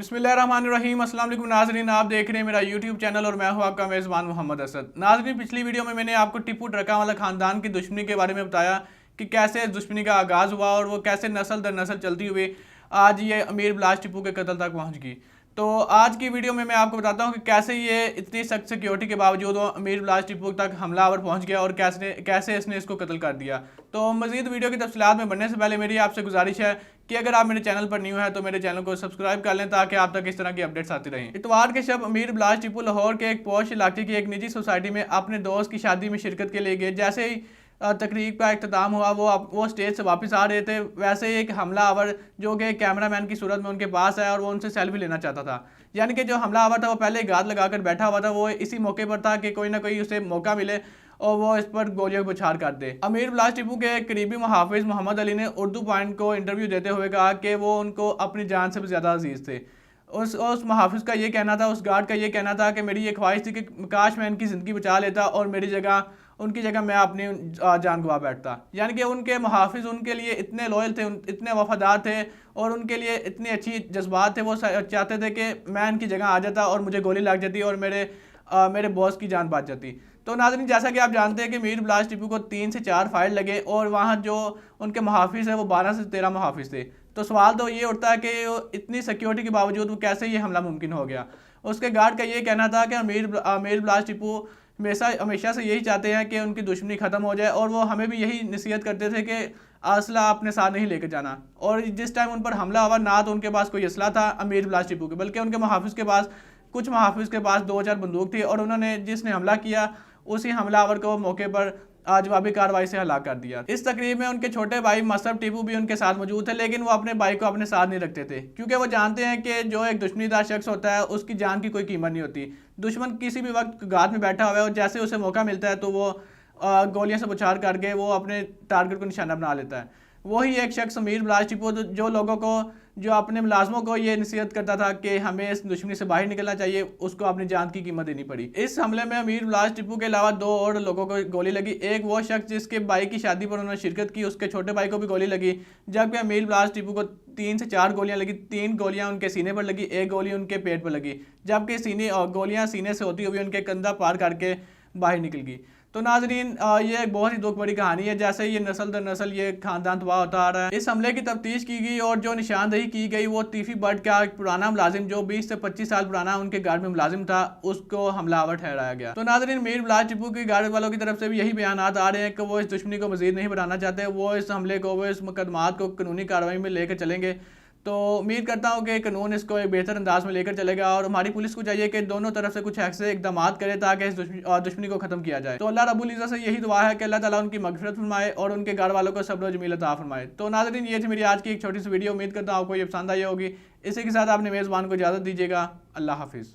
बिस्मिल्लाहिर्रहमानिर्रहीम। अस्सलाम वालेकुम नाज़रीन, आप देख रहे हैं मेरा यूट्यूब चैनल और मैं हूं आपका मेज़बान मोहम्मद असद। नाज़रीन, पिछली वीडियो में मैंने आपको टिप्पू ट्रकावाला ख़ानदान की दुश्मनी के बारे में बताया कि कैसे इस दुश्मनी का आगाज़ हुआ और वो कैसे नस्ल दर नस्ल चलती हुई आज ये अमीर बिलाश टिप्पू के कत्ल तक पहुँच गई। तो आज की वीडियो में मैं आपको बताता हूँ कि कैसे ये इतनी सख्त सिक्योरिटी के बावजूद वो अमीर बिलाश टिप्पू तक हमलावर पहुँच गया और कैसे इसने इसको कत्ल कर दिया। तो मज़ीद वीडियो की तफसीलात में बढ़ने से पहले मेरी आपसे गुजारिश है कि अगर आप मेरे चैनल पर न्यू है तो मेरे चैनल को सब्सक्राइब कर लें ताकि आप तक इस तरह की अपडेट्स आती रहें। इतवार के शब अमीर बिलाश टिप्पू लाहौर के एक पॉश इलाके की एक निजी सोसाइटी में अपने दोस्त की शादी में शिरकत के लिए गए। जैसे ही तकरीब का इख्तिताम हुआ वो स्टेज से वापस आ रहे थे, वैसे ही एक हमलावर जो कि कैमरामैन की सूरत में उनके पास आया और वो उनसे सेल्फी लेना चाहता था। यानी कि जो हमलावर था वो पहले ही गाद लगाकर बैठा हुआ था, वो इसी मौके पर था कि कोई ना कोई उसे मौका मिले और वो इस पर गोलियों की बौछार कर दे। अमीर बिलाश टिप्पू के करीबी मुहाफिज मोहम्मद अली ने उर्दू पॉइंट को इंटरव्यू देते हुए कहा कि वो उनको अपनी जान से भी ज़्यादा अजीज़ थे। उस मुहाफिज का ये कहना था, उस गार्ड का ये कहना था कि मेरी ये ख्वाहिश थी कि काश मैं इनकी ज़िंदगी बचा लेता और उनकी जगह मैं अपनी जान गंवा बैठता। यानी कि उनके मुहाफिज उनके लिए इतने लॉयल थे, इतने वफादार थे और उनके लिए इतनी अच्छी जज्बात थे। वो चाहते थे कि मैं इनकी जगह आ जाता और मुझे गोली लग जाती और मेरे बॉस की जान बच जाती। तो नाज़रीन, जैसा कि आप जानते हैं कि अमीर बिलाश टिप्पू को 3 से 4 फायर लगे और वहाँ जो उनके मुहाफिज है वो 12 से 13 मुहाफिज थे। तो सवाल तो ये उठता है कि इतनी सिक्योरिटी के बावजूद वो कैसे ये हमला मुमकिन हो गया। उसके गार्ड का ये कहना था कि अमीर बिलाश टिप्पू हमेशा से यही चाहते हैं कि उनकी दुश्मनी ख़त्म हो जाए और वो हमें भी यही नसीहत करते थे कि असला अपने साथ नहीं लेकर जाना। और जिस टाइम उन पर हमला हुआ ना तो उनके पास कोई असला था अमीर बिलाश टिप्पू के, बल्कि उनके मुहाफिज के पास कुछ मुहाफिज के पास 2-4 बंदूक थी और उन्होंने जिसने हमला किया उसी हमलावर को मौके पर जवाबी कार्रवाई से हलाक कर दिया। इस तकरीब में उनके छोटे भाई मसरफ टिप्पू भी उनके साथ मौजूद थे, लेकिन वो अपने भाई को अपने साथ नहीं रखते थे क्योंकि वो जानते हैं कि जो एक दुश्मनीदार शख्स होता है उसकी जान की कोई कीमत नहीं होती। दुश्मन किसी भी वक्त घात में बैठा हुआ है और जैसे उसे मौका मिलता है तो वो गोलियां से बौछार करके वो अपने टारगेट को निशाना बना लेता है। वही एक शख्स अमीर बिलाश टिप्पू जो लोगों को, जो अपने मुलाजमों को ये नसीहत करता था कि हमें इस दुश्मनी से बाहर निकलना चाहिए, उसको अपनी जान की कीमत देनी पड़ी। इस हमले में अमीर बिलाश टिप्पू के अलावा 2 और लोगों को गोली लगी। एक वो शख्स जिसके भाई की शादी पर उन्होंने शिरकत की, उसके छोटे भाई को भी गोली लगी, जबकि अमीर बिलाश टिप्पू को 3 से 4 गोलियां लगी। 3 गोलियां उनके सीने पर लगी, 1 गोली उनके पेट पर लगी, जबकि गोलियां सीने से होती हुई उनके कंधा पार करके बाहर निकल गई। तो नाजरीन, ये एक बहुत ही दुख भरी कहानी है। जैसे ये नस्ल दर नस्ल ये खानदान तबाह होता आ रहा है। इस हमले की तफ्तीश की गई और जो निशानदही की गई वो तीफी बट का एक पुराना मुलाजिम जो 20 से 25 साल पुराना उनके घर में मुलाजिम था, उसको हमलावर ठहराया गया। तो नाजरीन, अमीर बिलाश टिप्पू के घर वालों की तरफ से भी यही बयान आ रहे हैं कि वो इस दुश्मनी को मजीद नहीं बढ़ाना चाहते, वो इस हमले को, वो इस मुकदमात को कानूनी कार्रवाई में लेकर चलेंगे। तो उम्मीद करता हूँ कि कानून इसको एक बेहतर अंदाज में लेकर चलेगा और हमारी पुलिस को चाहिए कि दोनों तरफ से कुछ ऐसे इकदाम करे ताकि इस दुश्मनी को खत्म किया जाए। तो अल्लाह रब्बुल इज़्ज़त से यही दुआ है कि अल्लाह ताला उनकी मगफिरत फरमाए और उनके घर वालों को सब्र व जमील अता फरमाए। तो नाज़रीन, ये थी मेरी आज की एक छोटी सी वीडियो। उम्मीद करता हूँ आपको ये पसंद आई होगी। इसी के साथ आपने मेज़बान को इजाज़त दीजिएगा। अल्लाह हाफिज़।